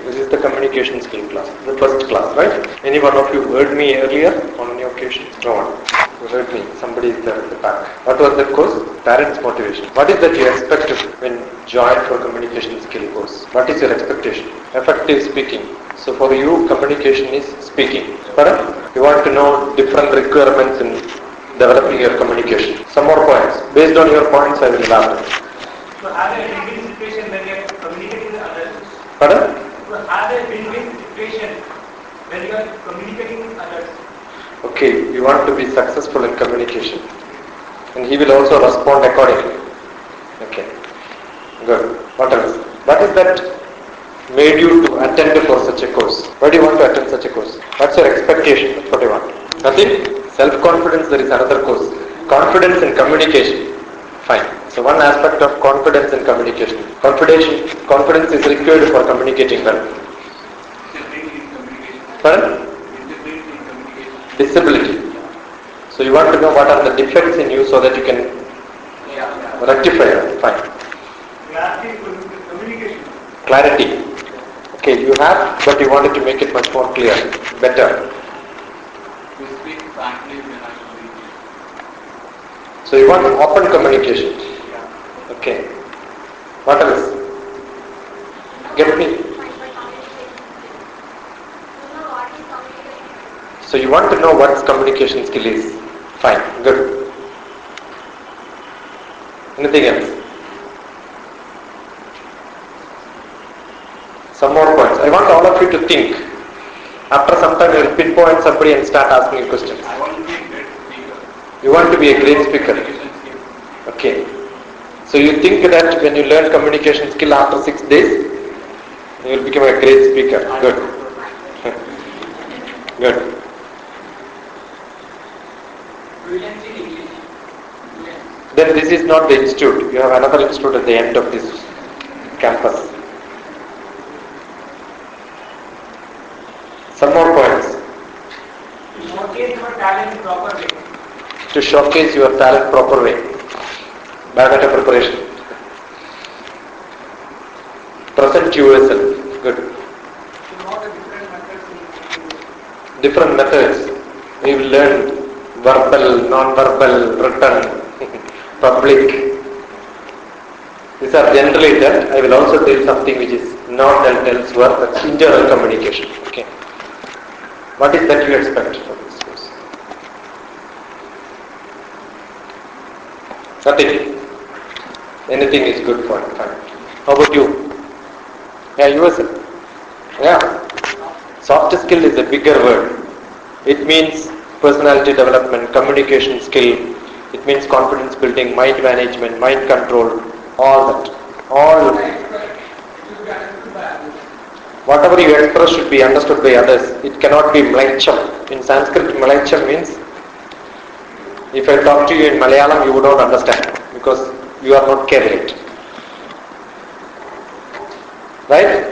This is the communication skill class, the first class, right? Any one of you heard me earlier on any occasion? No one. You heard me. Somebody is there at the back. What was that course? Parents motivation. What is that you expect when join for communication skill course? What is your expectation? Effective speaking. So for you, communication is speaking. Correct? You want to know different requirements in developing your communication. Some more points. Based on your points, I will elaborate. So have a win-win situation when you are communicating with others. Pardon? To have a win-win situation when you are communicating with others. Okay, you want to be successful in communication. And he will also respond accordingly. Okay, good. What else? What is that made you to attend for such a course? Why do you want to attend such a course? What's your expectation? That's what you want. Nothing? Self-confidence, there is another course. Confidence in communication. Fine. So one aspect of confidence in communication. Confidence is required for communicating well. Pardon? Disability. So you want to know what are the defects in you so that you can rectify them. Fine. Clarity. Okay, you have, but you wanted to make it much more clear, better. So you want open communication. Okay. What else? Get me. So you want to know what communication skill is. Fine. Good. Anything else? Some more points. I want all of you to think. After some time you will pinpoint somebody and start asking questions. I want to be a great speaker. You want to be a great speaker. Okay. So you think that when you learn communication skill after 6 days, you will become a great speaker. Good. Good. Then this is not the institute. You have another institute at the end of this campus. Some more points. To showcase your talent proper way. To showcase your talent proper way. Biodata preparation. Present yourself. Good. To know the different methods. Different methods. We will learn verbal, non-verbal, written, public. These are generally done. I will also tell something which is not done elsewhere. That's internal communication. Okay. What is that you expect from this course? Nothing. Anything is good for it. Fine. How about you? Yeah, yourself. Yeah. Soft skill is a bigger word. It means personality development, communication skill. It means confidence building, mind management, mind control, all that. All. Whatever you express should be understood by others. It cannot be mlaicham. In Sanskrit, mlaicham means if I talk to you in Malayalam, you would not understand because you are not Kerala. Right?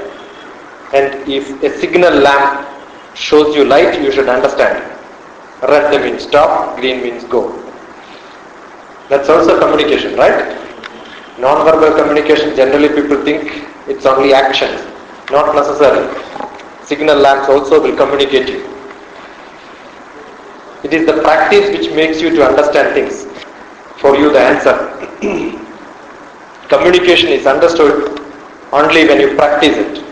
And if a signal lamp shows you light, you should understand. Red means stop, green means go. That's also communication, right? Non-verbal communication, generally people think it's only actions. Not necessarily. Signal lamps also will communicate you. It is the practice which makes you to understand things. For you the answer. Communication is understood only when you practice it.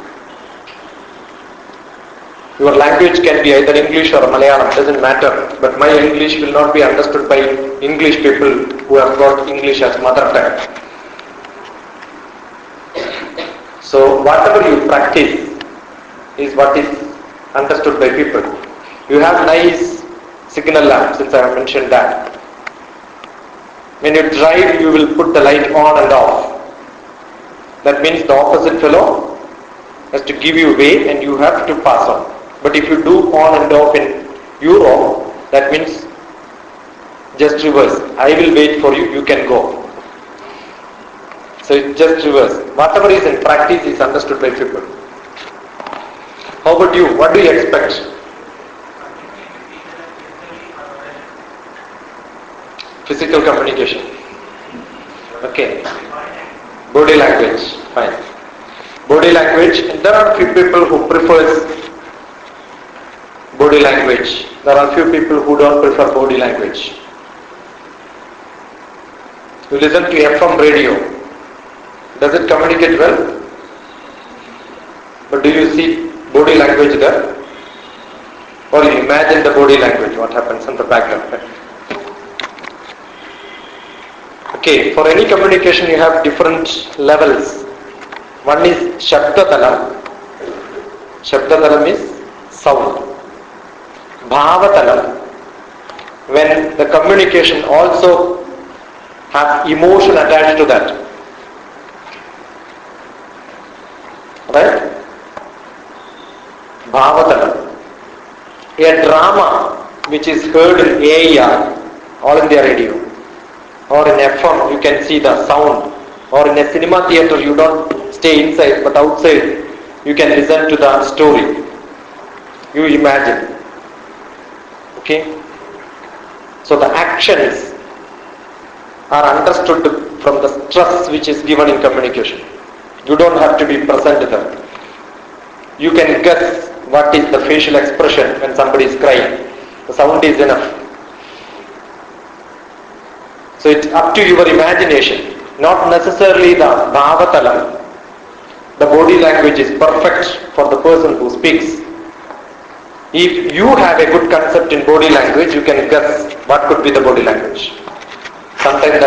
Your language can be either English or Malayalam, doesn't matter. But my English will not be understood by English people who have got English as mother tongue. So whatever you practice is what is understood by people. You have nice signal lamp, since I have mentioned that. When you drive, you will put the light on and off. That means the opposite fellow has to give you way and you have to pass on. But if you do on and off in Euro, that means just reverse. I will wait for you, you can go. So it's just reverse. Whatever is in practice is understood by people. How about you? What do you expect? Physical communication. Okay. Body language. Fine. Body language. And there are few people who prefers body language. There are few people who don't prefer body language. You listen to FM radio. Does it communicate well? But do you see body language there? Or you imagine the body language, what happens in the background. Okay, for any communication you have different levels. One is Shabda Talam. Shabda Talam is sound. Bhava Talam, when the communication also has emotion attached to that. Right? Bhava Talam. A drama which is heard in AIR, All India Radio, or in FM you can see the sound, or in a cinema theatre you don't stay inside but outside you can listen to the story. You imagine. Okay? So the actions are understood from the stress which is given in communication. You don't have to be present there. You can guess what is the facial expression when somebody is crying. The sound is enough. So it's up to your imagination, not necessarily the bhavatalam. The body language is perfect for the person who speaks. If you have a good concept in body language, you can guess what could be the body language. Sometimes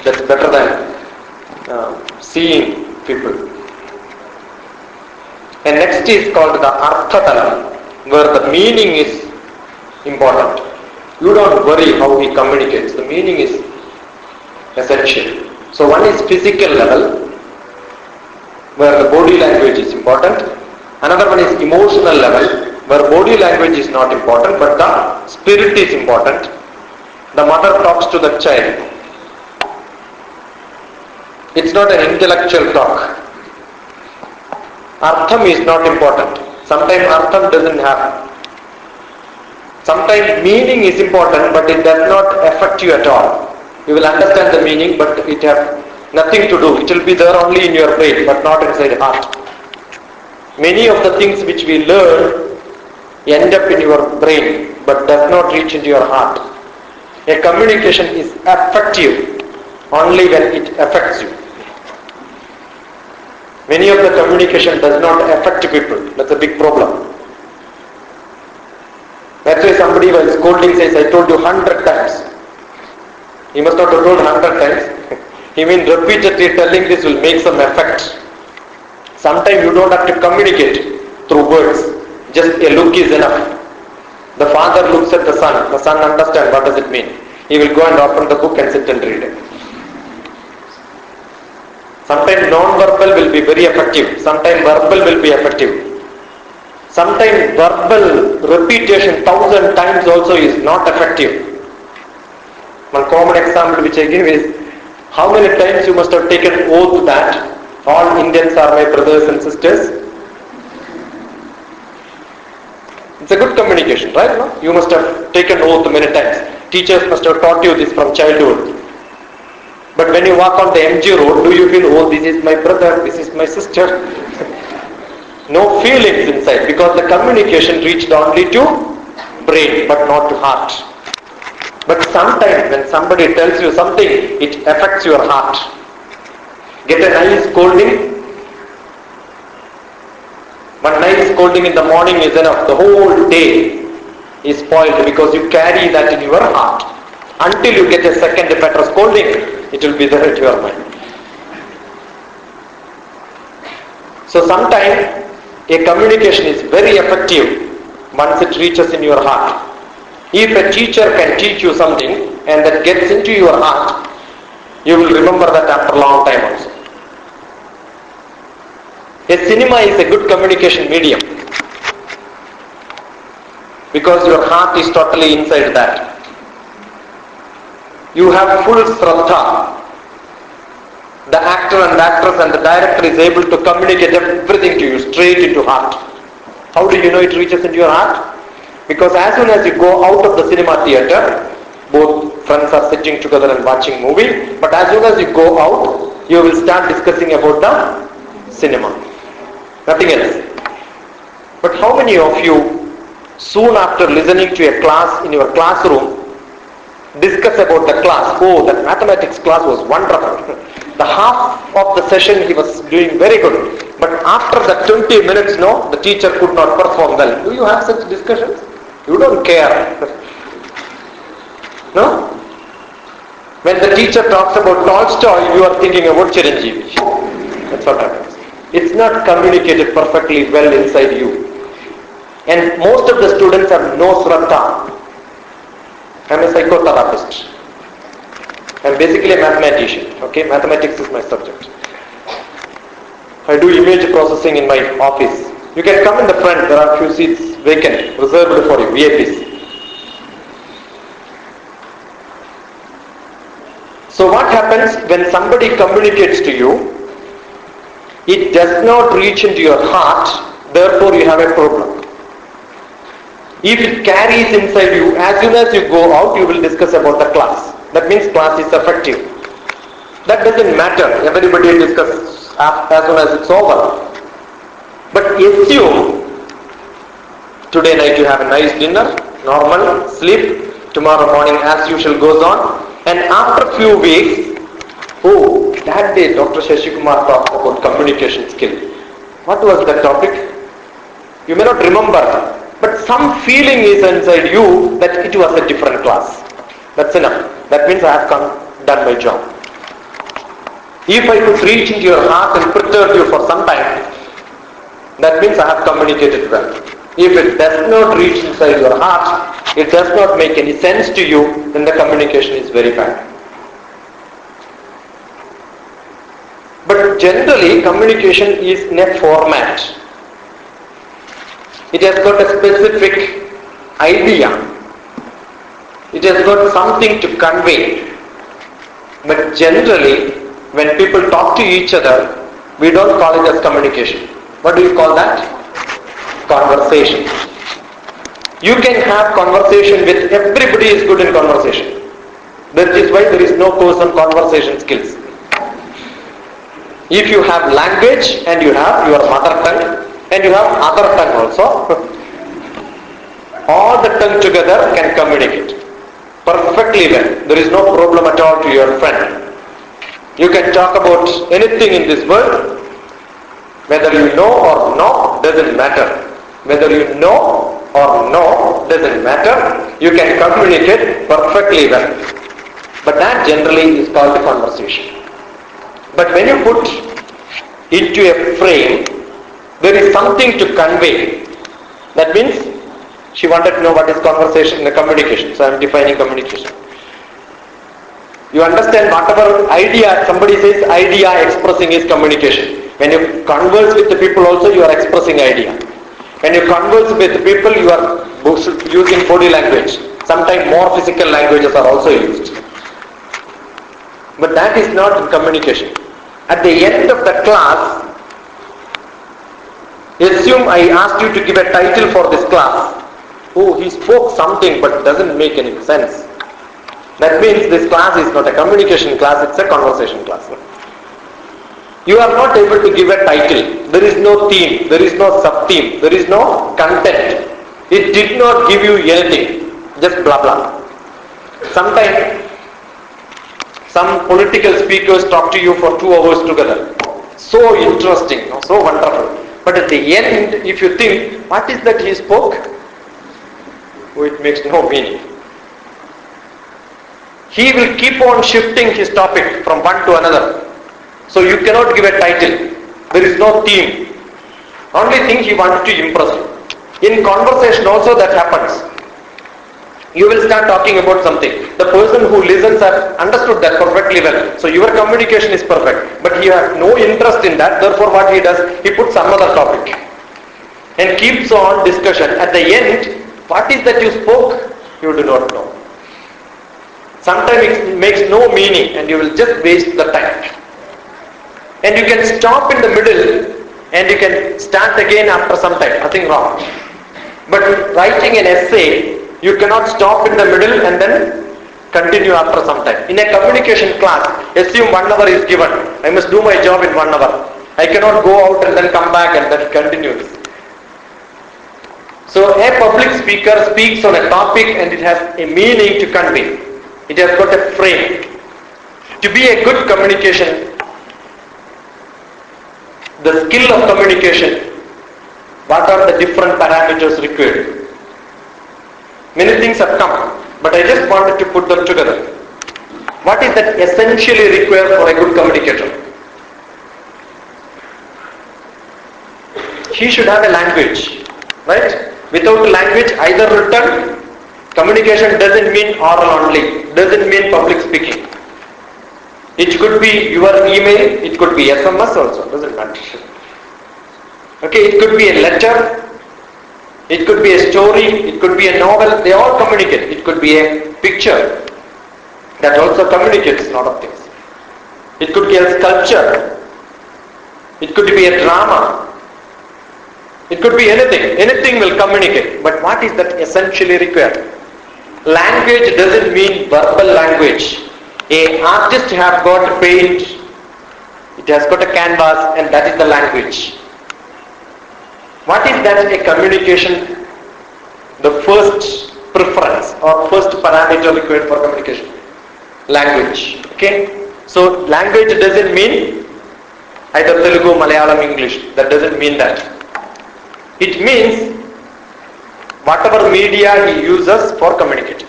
that's better than seeing people. And next is called the arthatalam, where the meaning is important. You don't worry how he communicates. The meaning is essential. So one is physical level, where the body language is important. Another one is emotional level, where body language is not important, but the spirit is important. The mother talks to the child. It's not an intellectual talk. Artham is not important. Sometimes Artham doesn't have. Sometimes meaning is important, but it does not affect you at all. You will understand the meaning, but it has nothing to do. It will be there only in your brain, but not inside the heart. Many of the things which we learn end up in your brain, but does not reach into your heart. A communication is effective only when it affects you. Many of the communication does not affect people. That's a big problem. That's why somebody while scolding says, I told you 100 times. He must not have told 100 times. He means repeatedly telling this will make some effect. Sometimes you don't have to communicate through words. Just a look is enough. The father looks at the son. The son understands what does it mean. He will go and open the book and sit and read it. Sometimes non-verbal will be very effective. Sometimes verbal will be effective. Sometimes verbal repetition 1,000 times also is not effective. One common example which I give is, how many times you must have taken oath that all Indians are my brothers and sisters? It's a good communication, right? No? You must have taken oath many times. Teachers must have taught you this from childhood. But when you walk on the MG road, do you feel, oh, this is my brother, this is my sister? No feelings inside, because the communication reached only to brain, but not to heart. But sometimes when somebody tells you something, it affects your heart. Get a nice scolding. One nice scolding in the morning is enough. The whole day is spoiled because you carry that in your heart. Until you get a second better scolding, it will be there at your mind. So sometimes a communication is very effective once it reaches in your heart. If a teacher can teach you something and that gets into your heart, you will remember that after a long time also. A cinema is a good communication medium because your heart is totally inside that. You have full shraddha. The actor and actress and the director is able to communicate everything to you straight into heart. How do you know it reaches into your heart? Because as soon as you go out of the cinema theatre, both friends are sitting together and watching movie, but as soon as you go out, you will start discussing about the cinema. Nothing else. But how many of you, soon after listening to a class in your classroom, discuss about the class? Oh, that mathematics class was wonderful. The half of the session he was doing very good. But after the 20 minutes, no, the teacher could not perform well. Do you have such discussions? You don't care. No? When the teacher talks about Tolstoy, you are thinking about Chiranjeevi. That's what happens. It's not communicated perfectly well inside you. And most of the students have no sraddha. I'm a psychotherapist. I'm basically a mathematician. Okay, mathematics is my subject. I do image processing in my office. You can come in the front. There are a few seats vacant, reserved for you, VIPs. So what happens when somebody communicates to you? It does not reach into your heart, therefore you have a problem. If it carries inside you, as soon as you go out, you will discuss about the class. That means class is effective. That doesn't matter. Everybody discusses as soon as it's over. But assume today night you have a nice dinner, normal, sleep, tomorrow morning as usual goes on, and after few weeks, oh, that day Dr. Shashikumar talked about communication skill. What was that topic? You may not remember, but some feeling is inside you that it was a different class. That's enough. That means I have done my job. If I could reach into your heart and perturb you for some time, that means I have communicated well. If it does not reach inside your heart, it does not make any sense to you, then the communication is very bad. But generally, communication is in a format. It has got a specific idea. It has got something to convey. But generally, when people talk to each other, we don't call it as communication. What do you call that? Conversation. You can have conversation with everybody is good in conversation. That is why there is no course on conversation skills. If you have language and you have your mother tongue and you have other tongue also, all the tongue together can communicate perfectly well. There is no problem at all to your friend. You can talk about anything in this world. Whether you know or not doesn't matter. Whether you know or no doesn't matter. You can communicate perfectly well. But that generally is called a conversation. But when you put into a frame, there is something to convey. That means she wanted to know what is conversation in the communication. So I am defining communication. You understand whatever idea, somebody says idea expressing is communication. When you converse with the people also, you are expressing idea. When you converse with people, you are using body language. Sometimes more physical languages are also used. But that is not in communication. At the end of the class, assume I asked you to give a title for this class. Oh, he spoke something but doesn't make any sense. That means this class is not a communication class, it's a conversation class. You are not able to give a title. There is no theme, there is no sub-theme, there is no content. It did not give you anything, just blah blah. Sometimes some political speakers talk to you for 2 hours together. So interesting, so wonderful. But at the end, if you think, what is that he spoke? Oh, it makes no meaning. He will keep on shifting his topic from one to another. So you cannot give a title. There is no theme. Only thing he wanted to impress you. In conversation also that happens. You will start talking about something. The person who listens has understood that perfectly well. So your communication is perfect. But he has no interest in that. Therefore what he does, he puts some other topic. And keeps on discussion. At the end, what is that you spoke? You do not know. Sometimes it makes no meaning and you will just waste the time. And you can stop in the middle and you can start again after some time. Nothing wrong. But writing an essay, you cannot stop in the middle and then continue after some time. In a communication class, assume 1 hour is given. I must do my job in 1 hour. I cannot go out and then come back and then continue this. So a public speaker speaks on a topic and it has a meaning to convey. It has got a frame. To be a good communication, the skill of communication, what are the different parameters required? Many things have come, but I just wanted to put them together. What is that essentially required for a good communicator? He should have a language, right? Without language, either written, communication doesn't mean oral only, doesn't mean public speaking. It could be your email, it could be SMS also, doesn't matter. Okay, it could be a letter, it could be a story, it could be a novel, they all communicate. It could be a picture, that also communicates a lot of things. It could be a sculpture, it could be a drama, it could be anything will communicate. But what is that essentially required? Language doesn't mean verbal language. An artist has got paint, it has got a canvas, and that is the language. What is that a communication? The first preference or first parameter required for communication? Language. Okay? So language doesn't mean either Telugu, Malayalam, English. That doesn't mean that. It means whatever media he uses for communicating.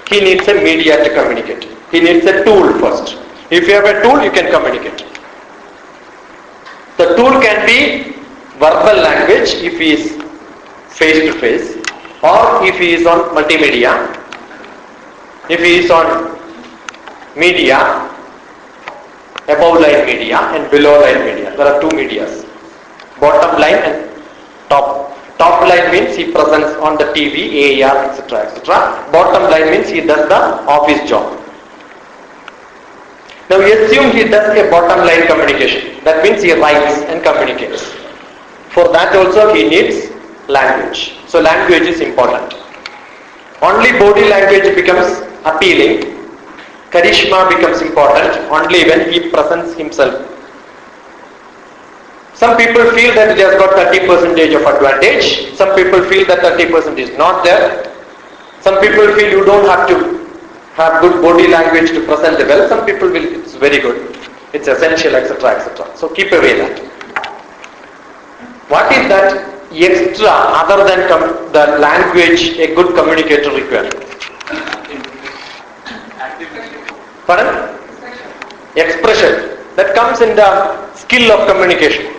He needs a media to communicate. He needs a tool first. If you have a tool, you can communicate. The tool can be verbal language if he is face to face, or if he is on multimedia, if he is on media, above line media and below line media. There are two medias, bottom line and top. Top line means he presents on the TV, AR, etc., etc. Bottom line means he does the office job. Now we assume he does a bottom line communication. That means he writes and communicates. For that also he needs language. So language is important. Only body language becomes appealing. Charisma becomes important only when he presents himself. Some people feel that it has got 30% of advantage. Some people feel that 30% is not there. Some people feel you don't have to have good body language to present well. Some people will, it's very good, it's essential, etc., etc. So keep away that. What is that extra other than the language a good communicator requires? Pardon? Expression. That comes in the skill of communication.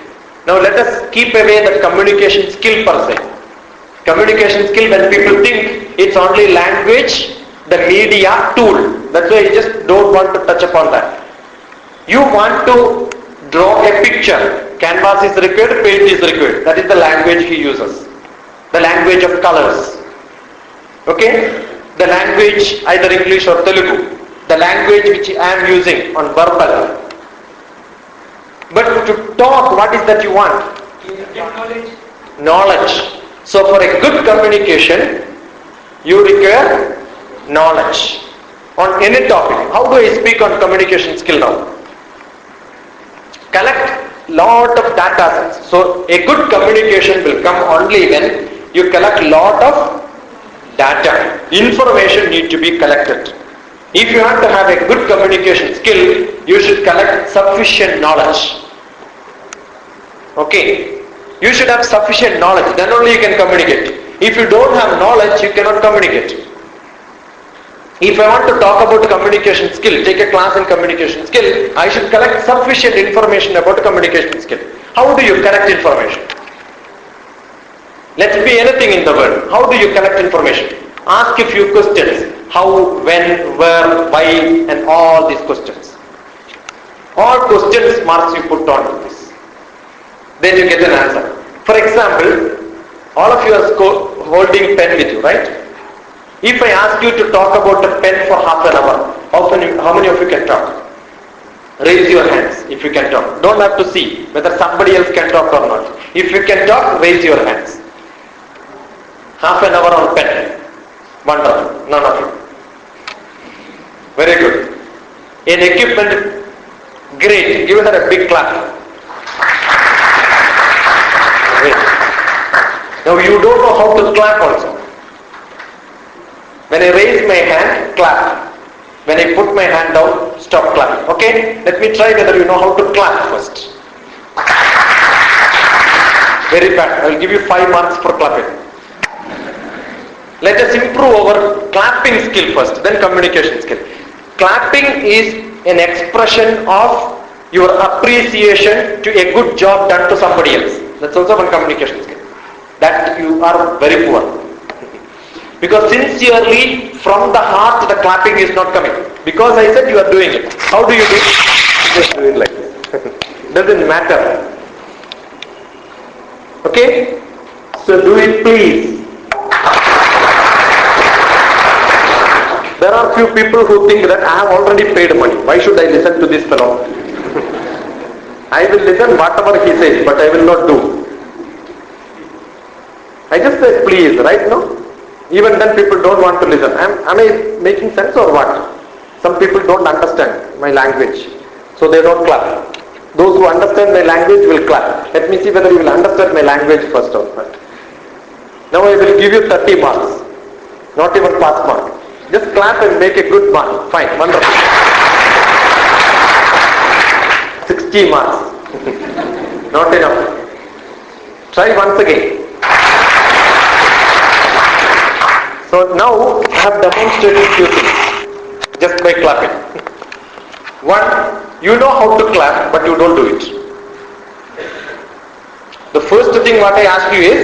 Now let us keep away the communication skill per se. Communication skill, when people think it's only language, the media tool. That's why you just don't want to touch upon that. You want to draw a picture. Canvas is required, paint is required. That is the language he uses. The language of colors. Okay? The language, either English or Telugu. The language which I am using on verbal. But to talk, what is that you want? Knowledge. Knowledge. So for a good communication, you require knowledge on any topic. How do I speak on communication skill now? Collect lot of data sets. So a good communication will come only when you collect lot of data. Information need to be collected. If you want to have a good communication skill, you should collect sufficient knowledge. Okay? You should have sufficient knowledge, then only you can communicate. If you don't have knowledge, you cannot communicate. If I want to talk about communication skill, take a class in communication skill, I should collect sufficient information about communication skill. How do you collect information? Let it be anything in the world. How do you collect information? Ask a few questions. How, when, where, why, and all these questions. All questions marks you put on this. Then you get an answer. For example, all of you are holding pen with you, right? If I ask you to talk about a pen for half an hour, how many of you can talk? Raise your hands if you can talk. Don't have to see whether somebody else can talk or not. If you can talk, raise your hands. Half an hour on pen. Wonderful. None of you. Very good. In equipment, great. Give her a big clap. Great. Now you don't know how to clap also. When I raise my hand, clap. When I put my hand down, stop clapping. Okay? Let me try whether you know how to clap first. Very bad. I will give you 5 marks for clapping. Let us improve our clapping skill first, then communication skill. Clapping is an expression of your appreciation to a good job done to somebody else. That's also one communication skill. That you are very poor. Because sincerely, from the heart, the clapping is not coming. Because I said you are doing it. How do you do it? Just do it like this. Doesn't matter. Okay? So do it please. There are few people who think that I have already paid money. Why should I listen to this fellow? I will listen whatever he says, but I will not do. I just say please, right? No? Even then people don't want to listen. Am I making sense or what? Some people don't understand my language, so they don't clap. Those who understand my language will clap. Let me see whether you will understand my language first or not. Now I will give you 30 marks, not even pass mark. Just clap and make a good mark. Fine, wonderful. 60 marks. Not enough. Try once again. So now I have demonstrated few things just by clapping. One, you know how to clap, but you don't do it. The first thing what I ask you is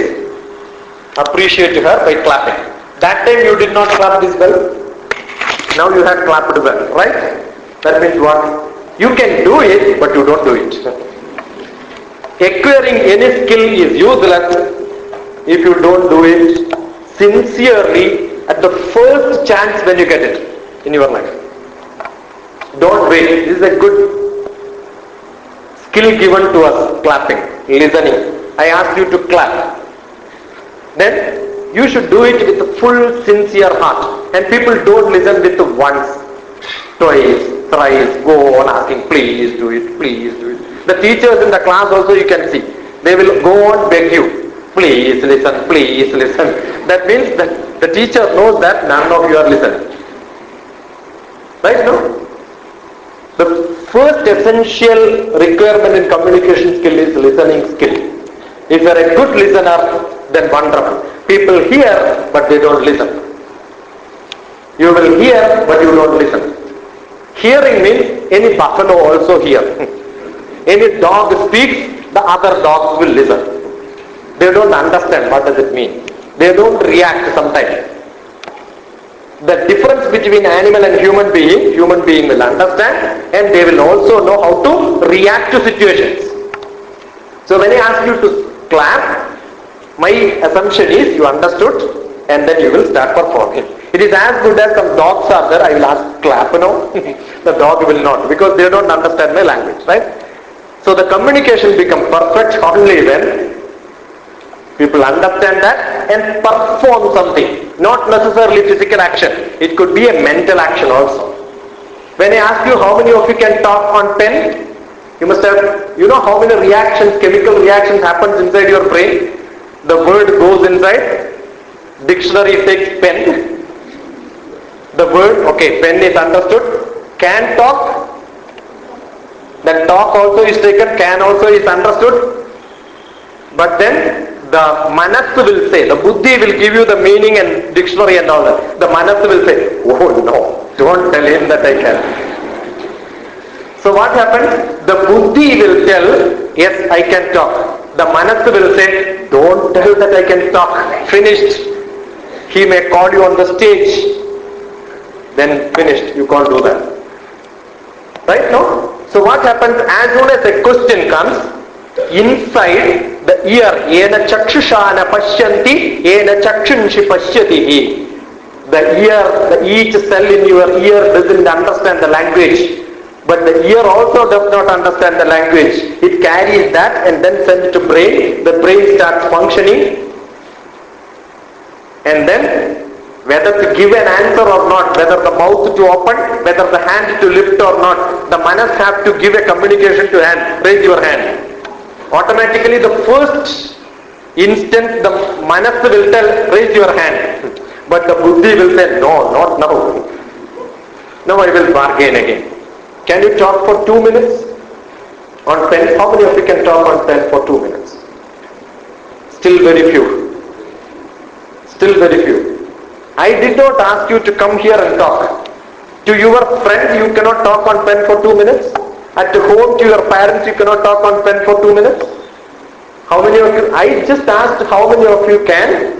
appreciate her by clapping. That time you did not clap this well. Now you have clapped well, right? That means what? You can do it, but you don't do it. Acquiring any skill is useless if you don't do it sincerely at the first chance when you get it in your life. Don't wait. This is a good skill given to us, clapping, listening. I ask you to clap. Then you should do it with a full sincere heart. And people don't listen with once, twice, thrice, go on asking, please do it, please do it. The teachers in the class also you can see. They will go on beg you, please listen, please listen. That means that the teacher knows that none of you are listening. Right, no? The first essential requirement in communication skill is listening skill. If you are a good listener, then wonderful. People hear, but they don't listen. You will hear, but you don't listen. Hearing means any buffalo also hear. Any dog speaks, the other dogs will listen. They don't understand what does it mean. They don't react sometimes. The difference between animal and human being will understand, and they will also know how to react to situations. So when I ask you to clap, my assumption is you understood, and then you will start performing. It is as good as some dogs are there, I will ask clap, no? The dog will not, because they don't understand my language, right? So the communication becomes perfect only when people understand that and perform something. Not necessarily physical action. It could be a mental action also. When I ask you how many of you can talk on pen, you must have, you know how many reactions, chemical reactions happens inside your brain. The word goes inside, dictionary takes pen. The word, okay, pen is understood. Can talk. Then talk also is taken, can also is understood. But then the manas will say, the buddhi will give you the meaning and dictionary and all that. The manas will say, oh no, don't tell him that I can. So what happens? The buddhi will tell, yes, I can talk. The manas will say, don't tell that I can talk. Finished. He may call you on the stage. Then finished. You can't do that. Right? No? So what happens as soon as a question comes, inside the ear, yena chakshusha pashyanti, yena chakshunshi pashyatihi. The ear, each cell in your ear doesn't understand the language. But the ear also does not understand the language. It carries that and then sends to brain. The brain starts functioning. And then whether to give an answer or not, whether the mouth to open, whether the hand to lift or not, the manas have to give a communication to hand. Raise your hand. Automatically the first Instant the manas will tell, raise your hand. But the buddhi will say, no, not now. Now I will bargain again. Can you talk for 2 minutes? On pen, how many of you can talk on pen for 2 minutes? Still very few. Still very few. I did not ask you to come here and talk. To your friend you cannot talk on pen for 2 minutes. At home to your parents you cannot talk on pen for 2 minutes. How many of you? I just asked how many of you can.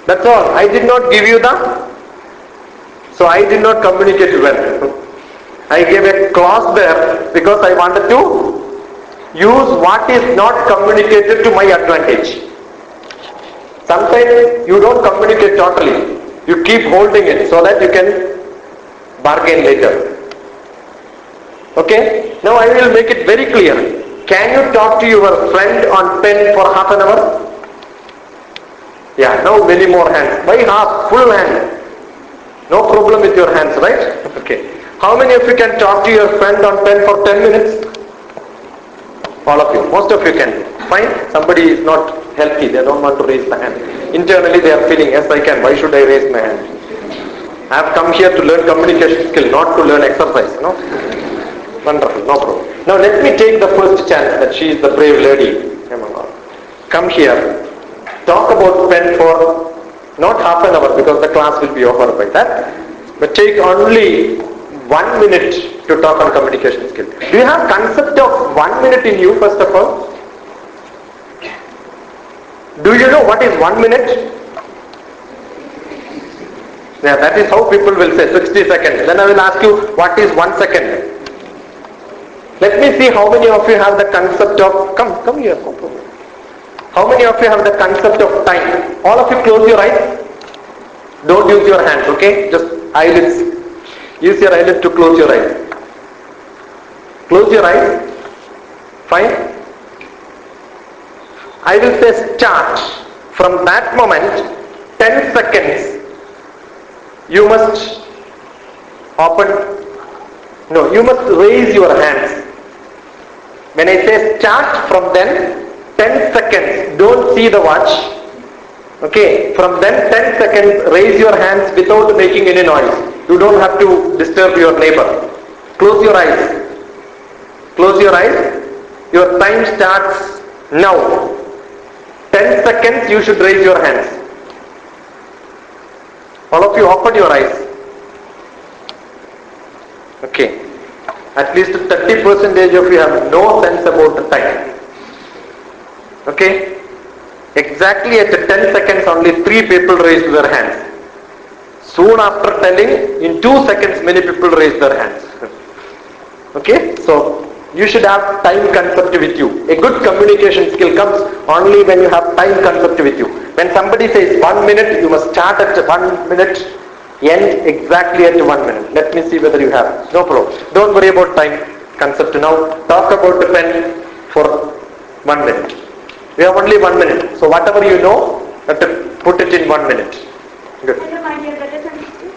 That's all. I did not give you the. So I did not communicate well. I gave a clause there because I wanted to use what is not communicated to my advantage. Sometimes you don't communicate totally. You keep holding it so that you can bargain later. Okay? Now I will make it very clear. Can you talk to your friend on pen for half an hour? Yeah, now many more hands. Why half? Full hand. No problem with your hands, right? Okay. How many of you can talk to your friend on pen for 10 minutes? All of you. Most of you can. Fine. Somebody is not healthy. They don't want to raise the hand. Internally they are feeling, yes I can. Why should I raise my hand? I have come here to learn communication skill, not to learn exercise. No? Wonderful. No problem. Now let me take the first chance that she is the brave lady. Come here. Talk about pen for not half an hour because the class will be over by that. But take only 1 minute to talk on communication skill. Do you have concept of 1 minute in you first of all? Do you know what is 1 minute? Yeah, that is how people will say 60 seconds. Then I will ask you what is 1 second. Let me see how many of you have the concept of, come here. How many of you have the concept of time? All of you close your eyes. Don't use your hands, okay? Just eyelids. Use your eyelids to close your eyes. Close your eyes. Fine. I will say start. From that moment, 10 seconds, you must you must raise your hands. When I say start, from then 10 seconds, don't see the watch. Okay, from then 10 seconds, raise your hands without making any noise. You don't have to disturb your neighbor. Close your eyes. Close your eyes. Your time starts now. 10 seconds, you should raise your hands. All of you open your eyes. Okay. At least 30% of you have no sense about the time. Okay? Exactly at 10 seconds only 3 people raised their hands. Soon after telling, in 2 seconds many people raised their hands. Okay? So, you should have time concept with you. A good communication skill comes only when you have time concept with you. When somebody says 1 minute, you must start at 1 minute, end exactly at 1 minute. Let me see whether you have. No problem. Don't worry about time concept now. Talk about the pen for 1 minute. We have only 1 minute. So whatever you know, have to put it in 1 minute. Good. Hello my dear brothers and sisters.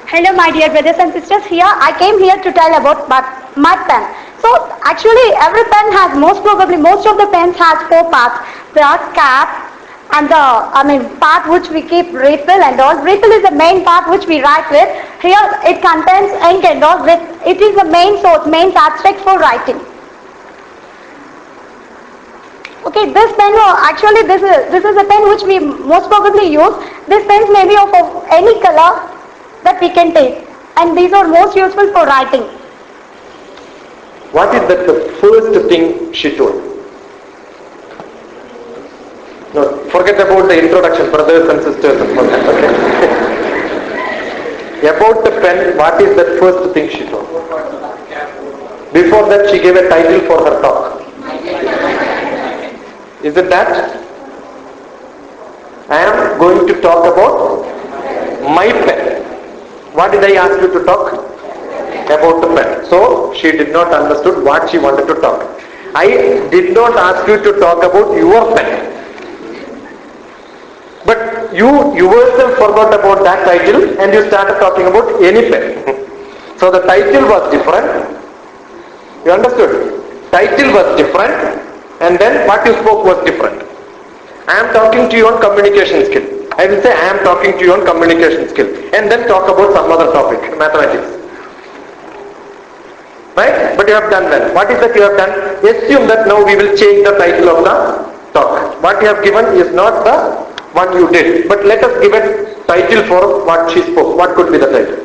Hello my dear brothers and sisters. Here I came here to tell about my pen. So actually every pen has most of the pens has 4 parts. The cap and the part which we keep refill and all. Refill is the main part which we write with. Here it contains ink and all. It is the main source, main subject for writing. Okay, this pen, actually this is a pen which we most probably use. This pens may be of any color that we can take, and these are most useful for writing. What is that the first thing she told? No, forget about the introduction, brothers and sisters. Okay. About the pen, what is that first thing she told? Before that, she gave a title for her talk. Is it that? I am going to talk about my pen. What did I ask you to talk? About the pen. So she did not understood what she wanted to talk. I did not ask you to talk about your pen. But you yourself forgot about that title and you started talking about any pen. So the title was different. You understood? Title was different. and then what you spoke was different. I am talking to you on communication skill. I will say I am talking to you on communication skill, and then talk about some other topic, mathematics. Right? But you have done well. What is that you have done? Assume that now we will change the title of the talk. What you have given is not the one you did. But let us give a title for what she spoke. What could be the title?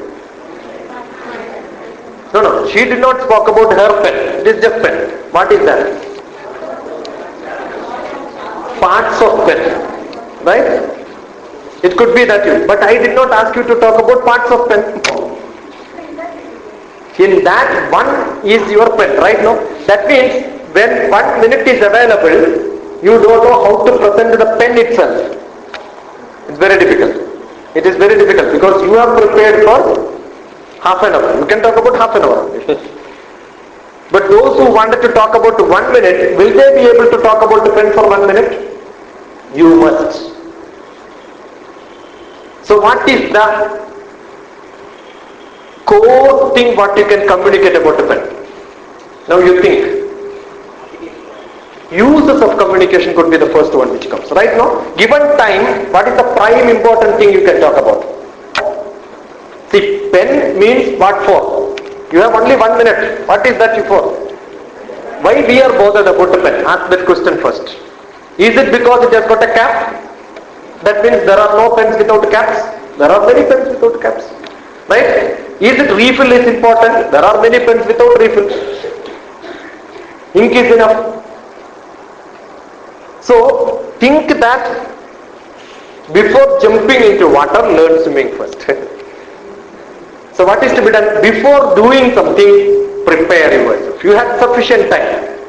No. She did not spoke about her pen. It is just pen. What is that? Parts of pen. Right? It could be that you. But I did not ask you to talk about parts of pen. In that one is your pen, right? No? That means when 1 minute is available, you don't know how to present the pen itself. It's very difficult. It is very difficult because you have prepared for half an hour. You can talk about half an hour. But those who wanted to talk about 1 minute, will they be able to talk about the pen for 1 minute? You must. So what is the core thing what you can communicate about a pen? Now you think. Uses of communication could be the first one which comes. Right now, given time, what is the prime important thing you can talk about? See, pen means what for? You have only 1 minute. What is that for? Why we are bothered about the pen? Ask that question first. Is it because it has got a cap? That means there are no pens without caps. There are many pens without caps. Right? Is it refill is important? There are many pens without refill. Ink is enough. So think that before jumping into water, learn swimming first. So what is to be done? Before doing something, prepare yourself. You have sufficient time.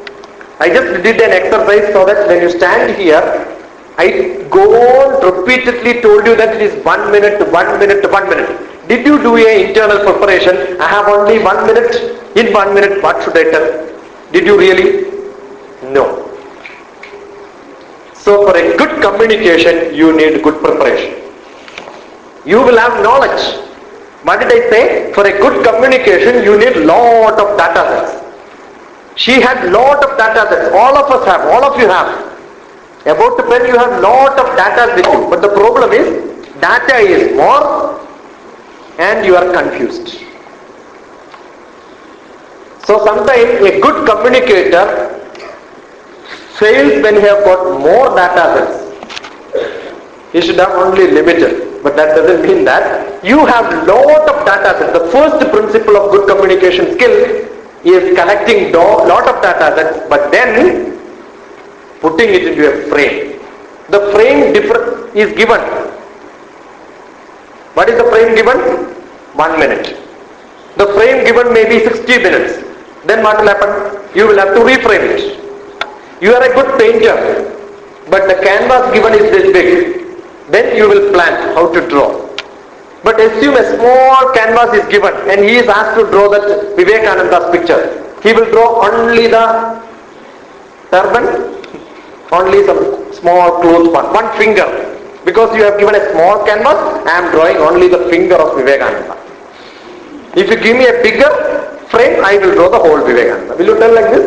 I just did an exercise so that when you stand here, I go on repeatedly told you that it is 1 minute, 1 minute, 1 minute. Did you do a internal preparation? I have only 1 minute. In 1 minute, what should I tell? Did you really? No. So for a good communication, you need good preparation. You will have knowledge. What did I say? For a good communication, you need lot of data sets. She had lot of data sets. All of us have. All of you have. About the pen, you have lot of data with you. But the problem is, data is more and you are confused. So sometimes a good communicator fails when he have got more data sets. He should have only limited. But that doesn't mean that. You have lot of data sets. The first principle of good communication skill is collecting lot of data sets, but then putting it into a frame. The frame is given. What is the frame given? 1 minute. The frame given may be 60 minutes. Then what will happen? You will have to reframe it. You are a good painter, but the canvas given is this big. Then you will plan how to draw. But assume a small canvas is given and he is asked to draw that Vivekananda's picture. He will draw only the turban, only some small clothes part, one finger. Because you have given a small canvas, I am drawing only the finger of Vivekananda. If you give me a bigger frame, I will draw the whole Vivekananda. Will you tell like this?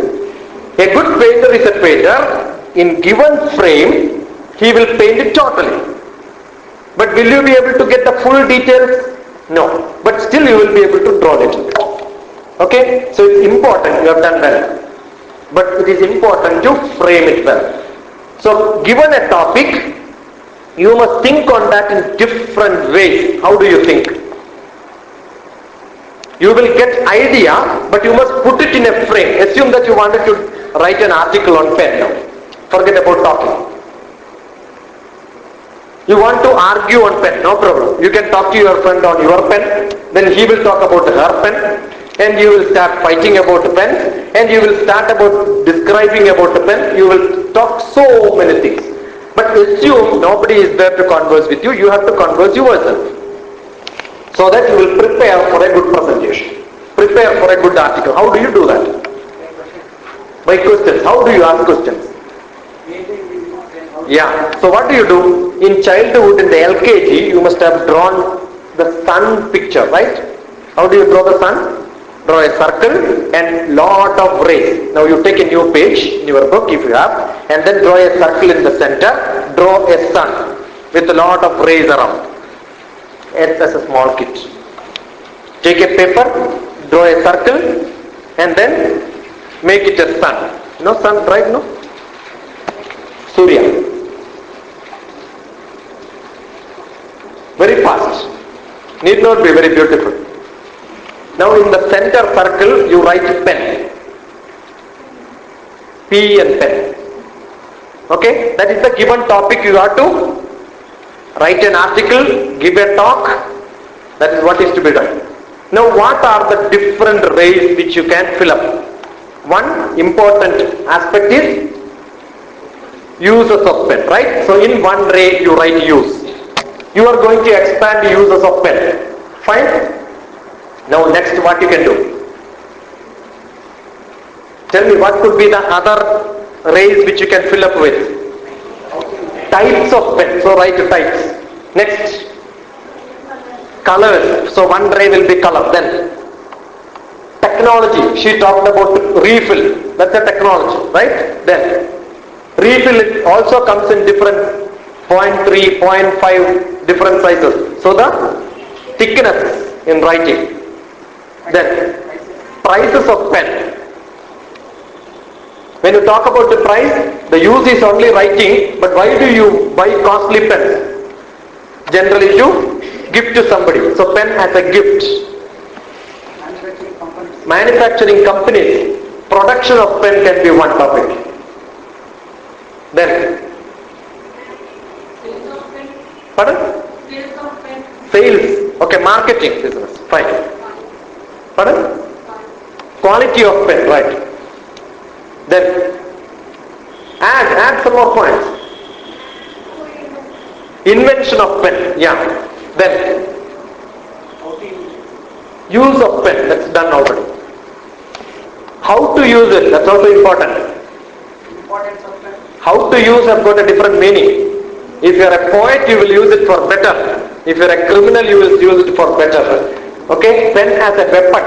A good painter is a painter. In given frame, he will paint it totally. But will you be able to get the full details? No. But still you will be able to draw it. Okay? So it's important, you have done well. But it is important to frame it well. So given a topic, you must think on that in different ways. How do you think? You will get idea, but you must put it in a frame. Assume that you wanted to write an article on pen now. Forget about talking. You want to argue on pen, no problem. You can talk to your friend on your pen, then he will talk about her pen, and you will start fighting about the pen, and you will start about describing about the pen. You will talk so many things. But assume nobody is there to converse with you, you have to converse yourself. So that you will prepare for a good presentation. Prepare for a good article. How do you do that? By questions. How do you ask questions? Yeah. So what do you do? In childhood, in the LKG, you must have drawn the sun picture, right? How do you draw the sun? Draw a circle and lot of rays. Now you take a new page in your book if you have, and then draw a circle in the center. Draw a sun with a lot of rays around. It's as a small kit. Take a paper, draw a circle, and then make it a sun. No sun, right? No? Surya. Very fast. Need not be very beautiful. Now in the center circle you write pen. P and pen. Okay? That is the given topic. You have to write an article, give a talk. That is what is to be done. Now what are the different rays which you can fill up? One important aspect is uses of pen, right? So in one ray you write use. You are going to expand uses of pen. Fine? Now next what you can do? Tell me what could be the other rays which you can fill up with? Types of pen. So write types. Next. Colors. So one ray will be color. Then technology. She talked about refill. That's a technology, right? Then refill it also comes in different 0.3, 0.5 different sizes. So the thickness in writing. Then prices of pen. When you talk about the price, the use is only writing, but why do you buy costly pens? Generally you give to somebody. So pen as a gift. Manufacturing companies, production of pen can be one topic. Then pardon? Sales. Okay, marketing business. Fine. Pardon? Quality of pen, right. Then add some more points. Invention of pen, yeah. Then use of pen, that's done already. How to use it, that's also important. How to use have got a different meaning. If you are a poet, you will use it for better. If you are a criminal, you will use it for better. Okay, pen as a weapon.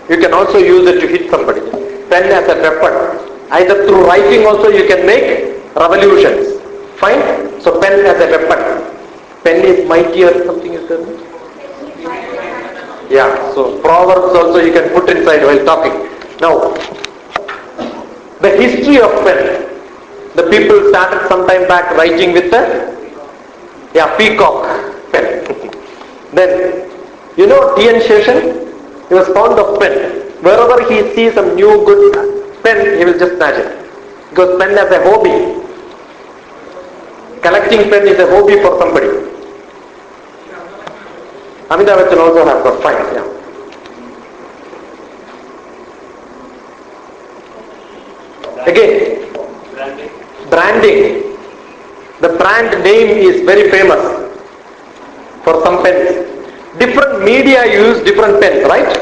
You can also use it to hit somebody. Pen as a weapon. Either through writing also you can make revolutions. Fine? So pen as a weapon. Pen is mightier, something is there? Yeah, so proverbs also you can put inside while talking. Now, the history of pen. The people started some time back writing with the peacock pen. Then, you know T.N. Sheshan? He was fond of pen. Wherever he sees some new good pen, he will just snatch it. Because pen as a hobby. Collecting pen is a hobby for somebody. Amitabh Bachchan also has got fine, yeah. Again, branding. The brand name is very famous for some pens. Different media use different pens, right?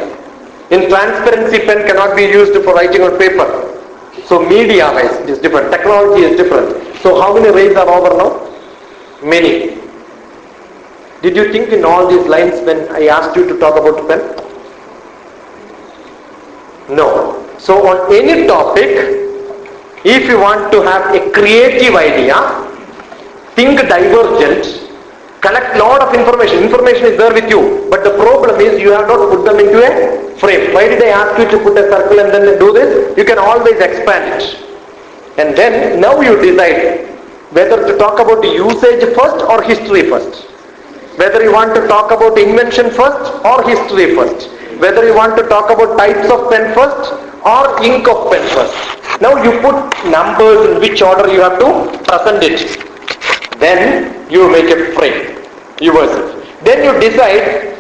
In transparency, pen cannot be used for writing on paper. So media is different. Technology is different. So how many rays are over now? Many. Did you think in all these lines when I asked you to talk about pen? No. So on any topic, if you want to have a creative idea, think divergent, collect lot of information. Information is there with you, but the problem is you have not put them into a frame. Why did I ask you to put a circle and then do this? You can always expand it. And then now you decide whether to talk about usage first or history first. Whether you want to talk about invention first or history first. Whether you want to talk about types of pen first or ink of pen first. Now you put numbers in which order you have to present it. Then you make a frame yourself. Then you decide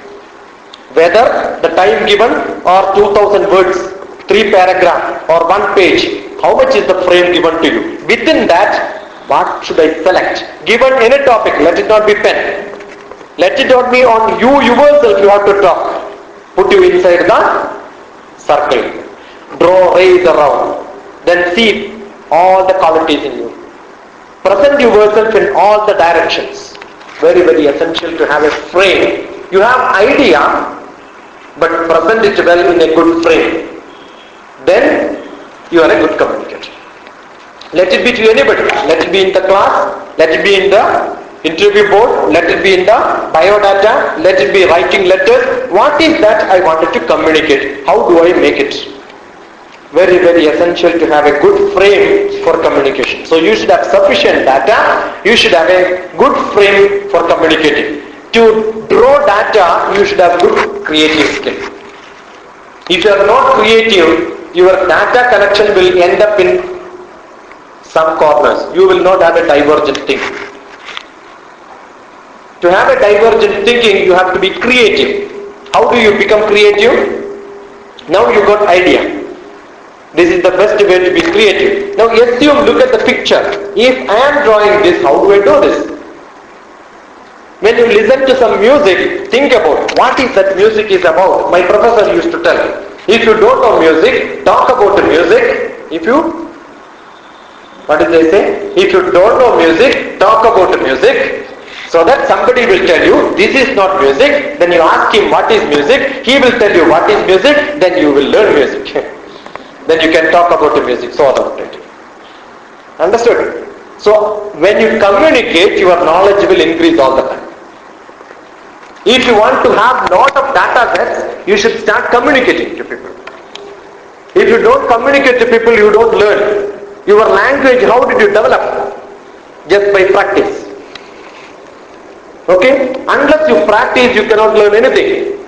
whether the time given or 2000 words, 3 paragraphs or 1 page, how much is the frame given to you. Within that, what should I select? Given any topic, let it not be pen. Let it not be on you yourself you have to talk. Put you inside the circle. Draw rays around. Then see all the qualities in you. Present yourself in all the directions. Very, very essential to have a frame. You have idea, but present it well in a good frame, then you are a good communicator. Let it be to anybody. Let it be in the class, let it be in the interview board, let it be in the biodata, let it be writing letters. What is that I wanted to communicate? How do I make it? Very, very essential to have a good frame for communication. So you should have sufficient data, you should have a good frame for communicating. To draw data, you should have good creative skill. If you are not creative, your data collection will end up in some corners. You will not have a divergent thinking. To have a divergent thinking, you have to be creative. How do you become creative? Now you got idea. This is the best way to be creative. Now assume, look at the picture. If I am drawing this, how do I do this? When you listen to some music, think about what is that music is about. My professor used to tell, if you don't know music, talk about the music. What did they say? If you don't know music, talk about the music. So that somebody will tell you, this is not music. Then you ask him what is music. He will tell you what is music. Then you will learn music. Then you can talk about the music. So about it. Understood? So when you communicate, your knowledge will increase all the time. If you want to have lot of data sets, you should start communicating to people. If you don't communicate to people, you don't learn. Your language, how did you develop? Just by practice. Okay? Unless you practice, you cannot learn anything.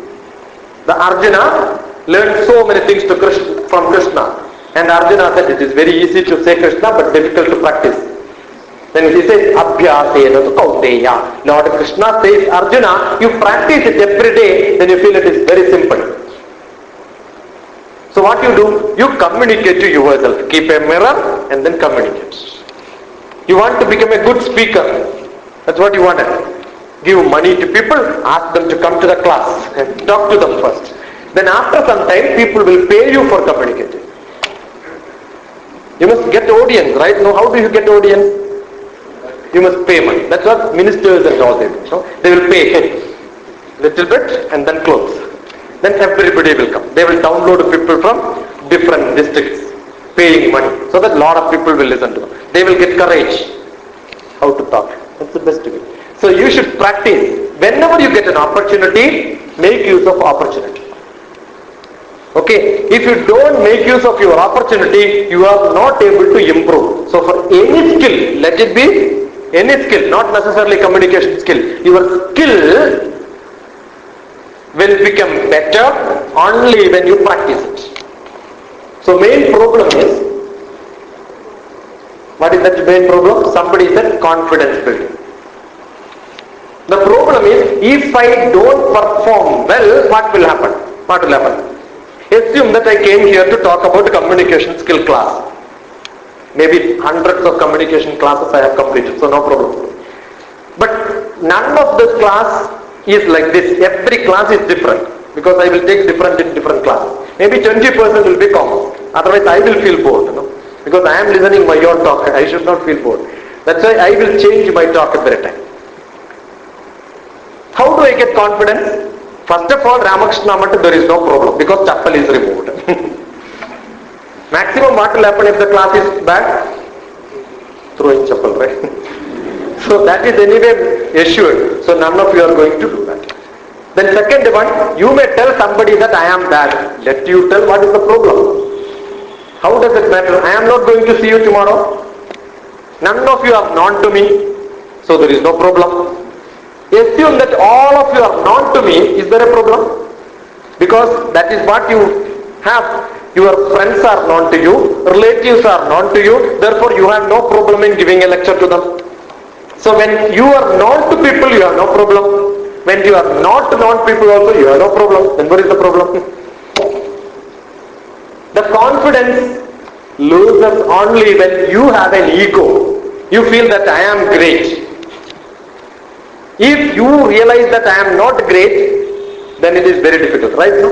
The Arjuna learned so many things from Krishna. And Arjuna said, it is very easy to say Krishna, but difficult to practice. Then he says, Abhyasena tu Kaunteya. Lord Krishna says, Arjuna, you practice it every day, then you feel it is very simple. So what you do? You communicate to yourself. Keep a mirror and then communicate. You want to become a good speaker. That's what you want. Give money to people, ask them to come to the class and talk to them first. Then after some time, people will pay you for communicating. You must get audience, right? Now how do you get audience? You must pay money. That's what ministers and all they do. So they will pay little bit and then close. Then everybody will come. They will download people from different districts, paying money, so that a lot of people will listen to them. They will get courage how to talk. That's the best way. So you should practice. Whenever you get an opportunity, make use of opportunity. Okay? If you don't make use of your opportunity, you are not able to improve. So for any skill, let it be any skill, not necessarily communication skill. Your skill will become better only when you practice it. So main problem is, what is that main problem? Somebody said confidence building. The problem is, if I don't perform well, what will happen? What will happen? Assume that I came here to talk about communication skill class. Maybe hundreds of communication classes I have completed, so no problem. But none of this class is like this. Every class is different, because I will take different in different classes. Maybe 20% will be common. Otherwise I will feel bored, because I am listening my own talk. I should not feel bored. That's why I will change my talk every time. How do I get confidence? First of all, Ramakrishna, there is no problem, because chappal is removed. Maximum what will happen if the class is bad? Throwing chappal, right? So that is anyway assured. So none of you are going to do that. Then second one, you may tell somebody that I am bad. Let you tell what is the problem. How does it matter? I am not going to see you tomorrow. None of you are known to me. So there is no problem. Assume that all of you are known to me. Is there a problem? Because that is what you have. Your friends are known to you. Relatives are known to you. Therefore you have no problem in giving a lecture to them. So when you are known to people, you have no problem. When you are not known people also, you have no problem. Then what is the problem? The confidence loses only when you have an ego. You feel that I am great. If you realize that I am not great, then it is very difficult, right? No?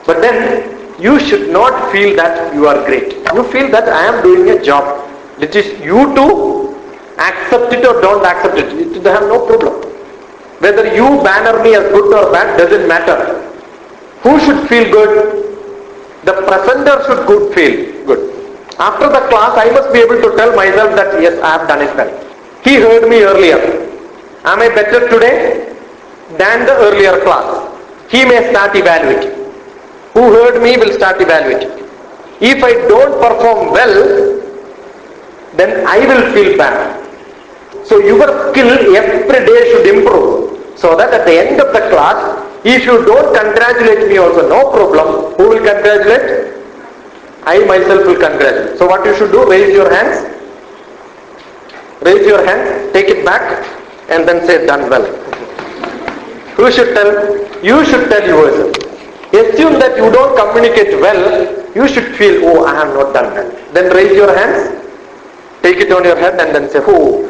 But then you should not feel that you are great. You feel that I am doing a job. It is you to accept it or don't accept it. They have no problem. Whether you banner me as good or bad doesn't matter. Who should feel good? The presenter should feel good. After the class, I must be able to tell myself that yes, I have done it well. He heard me earlier. Am I better today than the earlier class? He may start evaluating. Who heard me will start evaluating. If I don't perform well, then I will feel bad. So your skill every day should improve, so that at the end of the class, if you don't congratulate me also, no problem. Who will congratulate? I myself will congratulate. So what you should do, raise your hands. Raise your hand, take it back, and then say done well. Who should tell? You should tell yourself. Assume that you don't communicate well, you should feel, oh, I have not done well. Then raise your hands, take it on your head, and then say, oh.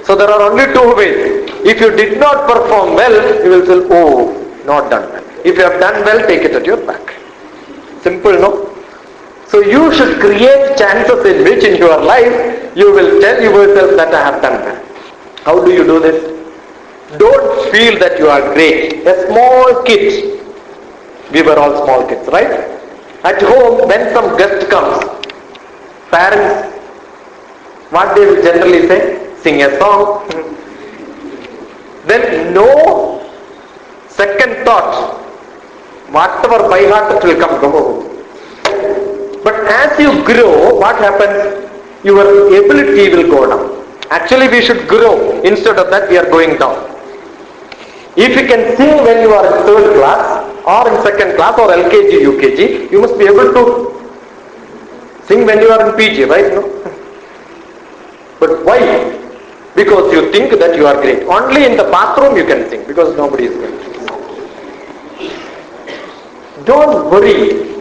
So there are only two ways. If you did not perform well, you will say, oh, not done well. If you have done well, take it at your back. Simple, no? So you should create chances in which in your life you will tell yourself that I have done well. How do you do this? Don't feel that you are great. A small kid. We were all small kids, right? At home, when some guest comes, parents, what they will generally say? Sing a song. Then no second thought. Whatever by heart it will come, go. But as you grow, what happens? Your ability will go down. Actually, we should grow. Instead of that, we are going down. If you can sing when you are in third class, or in second class, or LKG, UKG, you must be able to sing when you are in PG, right? No? But why? Because you think that you are great. Only in the bathroom you can sing, because nobody is going to sing. Don't worry.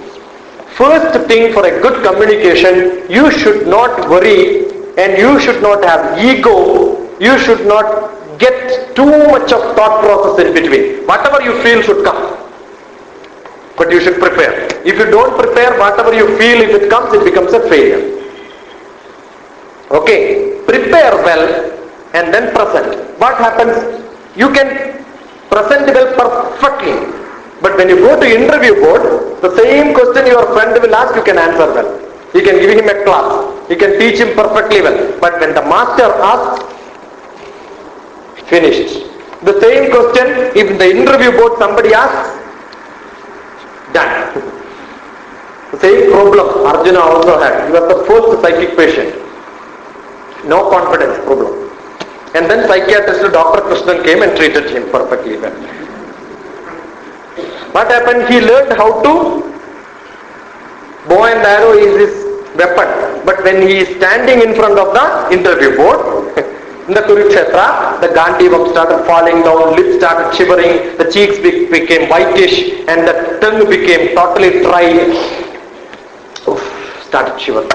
First thing, for a good communication, you should not worry, and you should not have ego. You should not get too much of thought process in between. Whatever you feel should come. But you should prepare. If you don't prepare, whatever you feel, if it comes, it becomes a failure. Okay? Prepare well and then present. What happens? You can present well perfectly. But when you go to interview board, the same question your friend will ask, you can answer well. You can give him a class. You can teach him perfectly well. But when the master asks, finished. The same question, if in the interview board somebody asks, done. The same problem Arjuna also had. He was the first psychic patient. No confidence problem. And then psychiatrist Dr. Krishnan came and treated him perfectly well. What happened? He learned how to, bow and arrow is his weapon. But when he is standing in front of the interview board, in the Kurukshetra, the Gandivam started falling down, lips started shivering, the cheeks became whitish, and the tongue became totally dry. Oof, started shivering.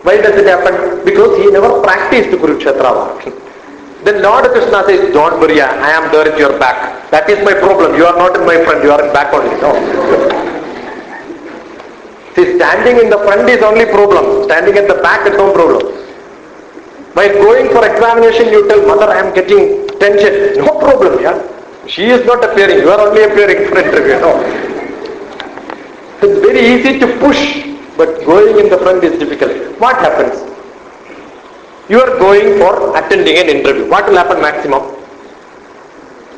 Why does it happen? Because he never practiced Kurukshetra. Then Lord Krishna says, don't worry, I am there at your back. That is my problem. You are not in my front, you are in back only. No. See, standing in the front is only problem. Standing at the back is no problem. While going for examination, you tell mother, I am getting tension. No problem, yeah. She is not appearing. You are only appearing for interview. No. It's very easy to push, but going in the front is difficult. What happens? You are going for attending an interview. What will happen maximum?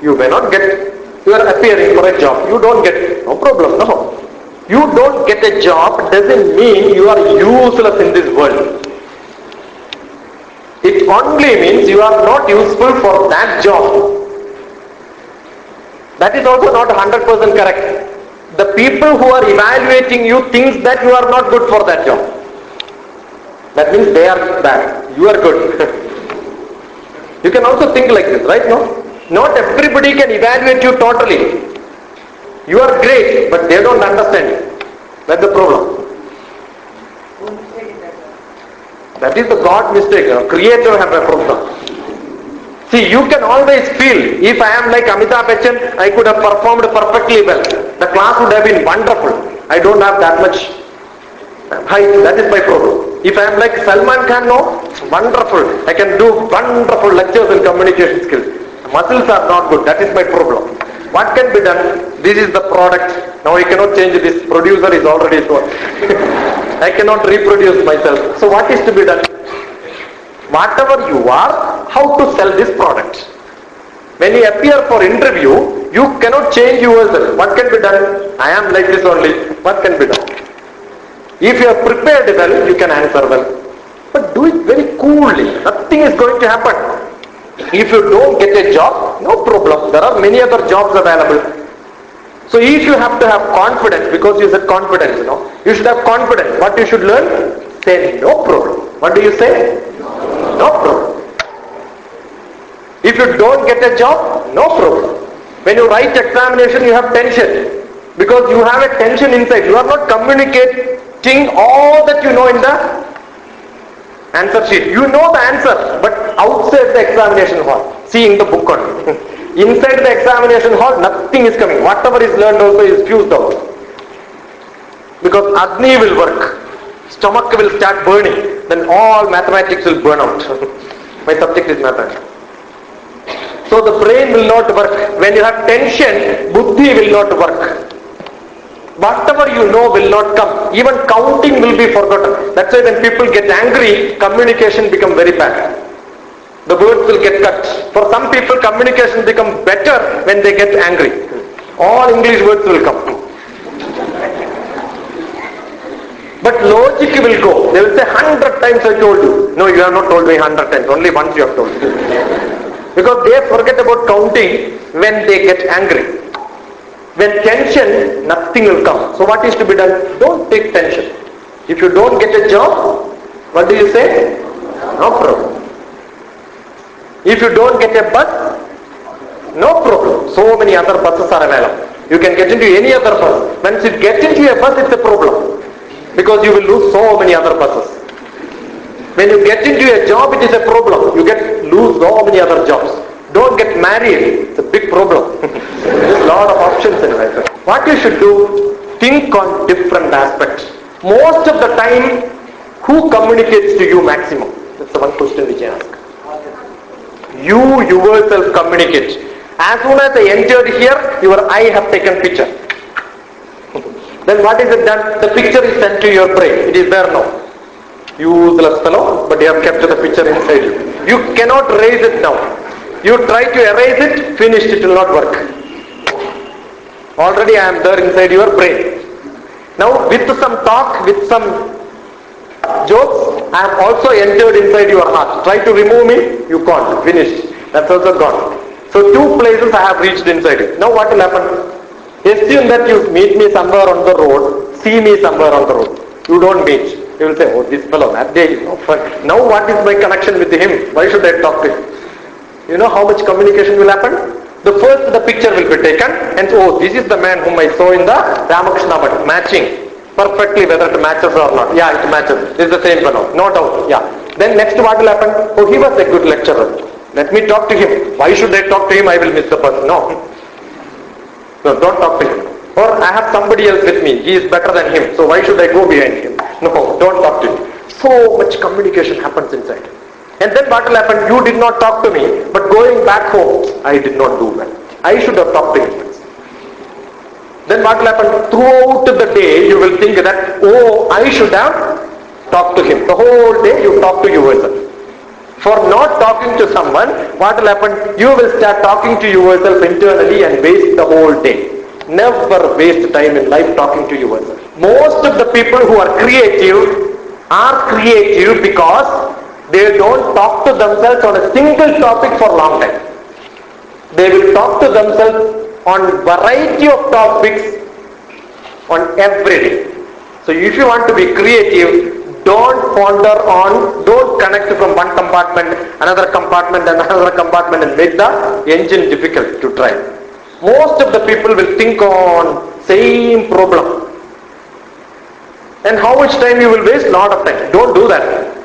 You may not get. You are appearing for a job. You don't get. No problem. No. You don't get a job doesn't mean you are useless in this world. It only means you are not useful for that job. That is also not 100% correct. The people who are evaluating you think that you are not good for that job. That means they are bad. You are good. You can also think like this, right? No? Not everybody can evaluate you totally. You are great, but they don't understand you. That's the problem. That is the God mistake. Creator have a problem. See, you can always feel, if I am like Amitabh Bachchan, I could have performed perfectly well. The class would have been wonderful. I don't have that much height. That is my problem. If I am like Salman Khan, no, wonderful. I can do wonderful lectures in communication skills. Muscles are not good. That is my problem. What can be done? This is the product. Now I cannot change this. Producer is already so. I cannot reproduce myself. So what is to be done? Whatever you are, how to sell this product. When you appear for interview, you cannot change yourself. What can be done? I am like this only. What can be done? If you are prepared well, you can answer well. But do it very coolly. Nothing is going to happen. If you don't get a job, no problem. There are many other jobs available. So if you have to have confidence, because you said confidence, you should have confidence. What you should learn? Say no problem. What do you say? No problem. If you don't get a job, no problem. When you write examination, you have tension. Because you have a tension inside. You are not communicating all that you know in the answer sheet. You know the answer, but outside the examination hall, seeing the book on. Inside the examination hall, nothing is coming. Whatever is learned also is fused out. Because Agni will work. Stomach will start burning. Then all mathematics will burn out. My subject is mathematics. So the brain will not work. When you have tension, buddhi will not work. Whatever you know will not come. Even counting will be forgotten. That's why when people get angry, communication becomes very bad. The words will get cut. For some people, communication becomes better when they get angry. All English words will come. But logic will go. They will say 100 times I told you. No, you have not told me 100 times. Only once you have told me. Because they forget about counting when they get angry. When tension, nothing will come. So what is to be done? Don't take tension. If you don't get a job, what do you say? No problem. If you don't get a bus, no problem. So many other buses are available. You can get into any other bus. Once you get into a bus, it's a problem. Because you will lose so many other buses. When you get into a job, it is a problem. You lose so many other jobs. Don't get married. It's a big problem. There's a lot of options in life. What you should do, think on different aspects. Most of the time, who communicates to you maximum? That's the one question which I ask. You yourself communicate. As soon as I entered here, your eye have taken picture. Then what is it done? The picture is sent to your brain. It is there now. Useless fellow, but you have kept the picture inside you. You cannot erase it now. You try to erase it, finished, it will not work. Already I am there inside your brain. Now with some talk, with some jokes, I have also entered inside your heart. Try to remove me, you can't. Finished. That's also gone. So 2 places I have reached inside it. Now what will happen? Assume that you meet me somewhere on the road, see me somewhere on the road. You don't meet. You will say, oh, this fellow, that day is no fun. Now what is my connection with him? Why should I talk to him? You know how much communication will happen? The picture will be taken and oh, this is the man whom I saw in the Ramakrishna but matching. Perfectly whether it matches or not. Yeah, it matches. This is the same fellow. No doubt. Yeah. Then next what will happen? Oh, he was a good lecturer. Let me talk to him. Why should I talk to him? I will miss the person. No. No, don't talk to him. Or I have somebody else with me. He is better than him. So why should I go behind him? No, don't talk to him. So much communication happens inside. And then what will happen? You did not talk to me, but going back home, I did not do well. I should have talked to him. Then what will happen? Throughout the day, you will think that, oh, I should have talked to him. The whole day you talk to yourself. For not talking to someone, what will happen? You will start talking to yourself internally and waste the whole day. Never waste time in life talking to yourself. Most of the people who are creative because they don't talk to themselves on a single topic for a long time. They will talk to themselves on variety of topics on every day. So if you want to be creative, don't connect from one compartment, another compartment and another compartment and make the engine difficult to drive. Most of the people will think on same problem. And how much time you will waste? Lot of time. Don't do that.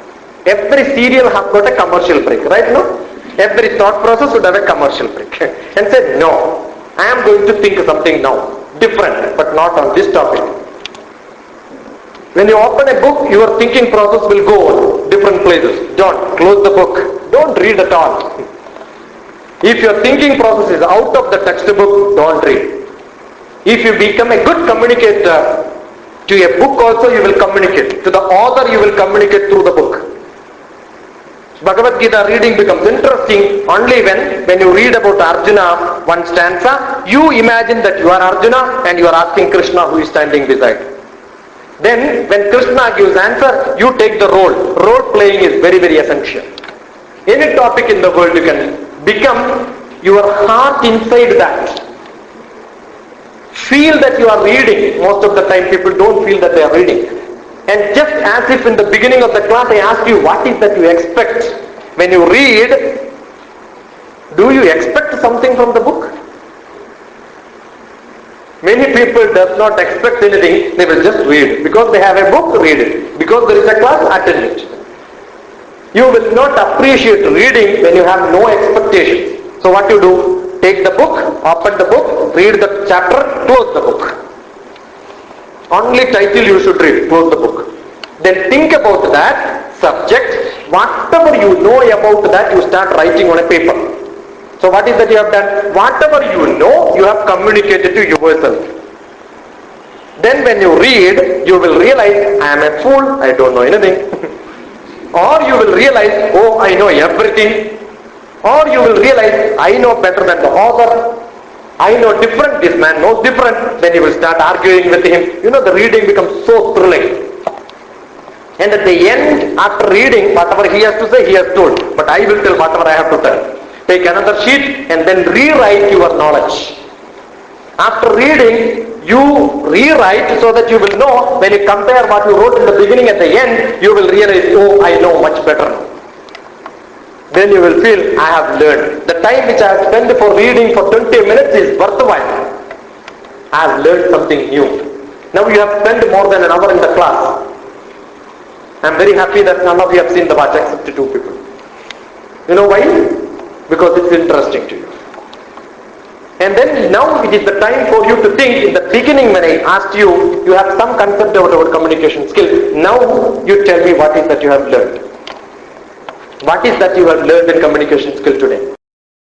Every serial has got a commercial break, right? No? Every thought process would have a commercial break. And say, no, I am going to think something now, different, but not on this topic. When you open a book, your thinking process will go on different places. Don't close the book. Don't read at all. If your thinking process is out of the textbook, don't read. If you become a good communicator, to a book also you will communicate. To the author you will communicate through the book. Bhagavad Gita reading becomes interesting only when you read about Arjuna, one stanza, you imagine that you are Arjuna and you are asking Krishna who is standing beside. Then when Krishna gives answer, you take the role. Role playing is very, very essential. Any topic in the world you can become your heart inside that. Feel that you are reading. Most of the time people don't feel that they are reading. And just as if in the beginning of the class I asked you what is that you expect. When you read, do you expect something from the book? Many people does not expect anything, they will just read. Because they have a book, read it. Because there is a class, attend it. You will not appreciate reading when you have no expectations. So what you do? Take the book, open the book, read the chapter, close the book. Only title you should read, close the book. Then think about that subject, whatever you know about that you start writing on a paper. So what is that you have done? Whatever you know, you have communicated to yourself. Then when you read, you will realize, I am a fool, I don't know anything. Or you will realize, oh, I know everything. Or you will realize, I know better than the author. I know different, this man knows different. Then you will start arguing with him. You know, the reading becomes so thrilling. And at the end, after reading, whatever he has to say, he has told. But I will tell whatever I have to tell. Take another sheet and then rewrite your knowledge. After reading, you rewrite so that you will know, when you compare what you wrote in the beginning at the end, you will realize, oh, I know much better now. Then you will feel, I have learned. The time which I have spent for reading for 20 minutes is worthwhile. I have learned something new. Now you have spent more than an hour in the class. I am very happy that none of you have seen the batch except 2 people. You know why? Because it's interesting to you. And then now it is the time for you to think. In the beginning when I asked you, you have some concept about communication skill. Now you tell me what is that you have learned. What is that you have learned in communication skill today?